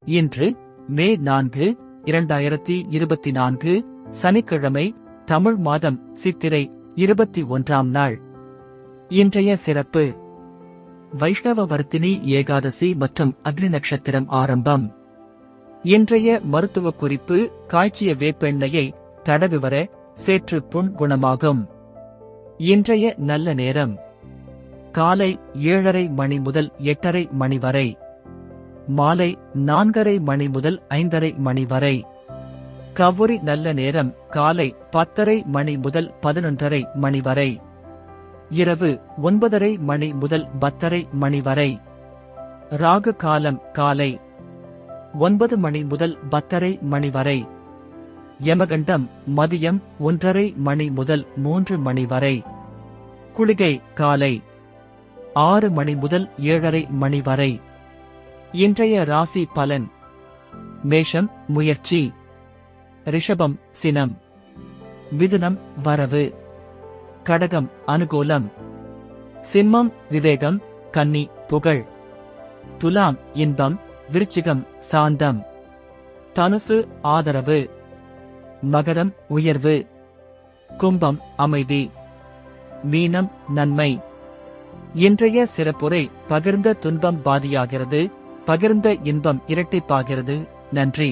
இன்று மே 4, 2024 சனிக்கிழமை, தமிழ் மாதம் சித்திரை 21ஆம் நாள். இன்றைய சிறப்பு: வைஷ்ணவ வர்த்தினி ஏகாதசி மற்றும் அக்னி நட்சத்திரம் ஆரம்பம். இன்றைய மருத்துவ குறிப்பு: காய்ச்சிய வேப்பெண்ணெயை தடவி வர சேற்று புண் குணமாகும். இன்றைய நல்ல நேரம்: காலை 7:30 மணி முதல் 8:30 மணி வரை, மாலை 4:30 மணி முதல் 5:30 மணி வரை. கௌரி நல்ல நேரம்: காலை 10:30 மணி முதல் 11:30 மணி வரை, இரவு 9:30 மணி முதல் 10:30 மணி வரை. ராகு காலம்: காலை 9 மணி முதல் 10:30 மணி வரை. யமகண்டம்: மதியம் 1:30 மணி முதல் 3 மணி வரை. குளிகை: காலை 6 மணி முதல் 7:30 மணி வரை. இன்றைய ராசி பலன்: மேஷம் முயற்சி, ரிஷபம் சினம், மிதுனம் வரவு, கடகம் அனுகூலம், சிம்மம் விவேகம், கன்னி புகழ், துலாம் இன்பம், விருச்சிகம் சாந்தம், தனுசு ஆதரவு, மகரம் உயர்வு, கும்பம் அமைதி, மீனம் நன்மை. இன்றைய சிறப்புரை: பகிர்ந்த துன்பம் பாதியாகிறது, பகிர்ந்த இன்பம் இரட்டிப்பாகிறது. நன்றி.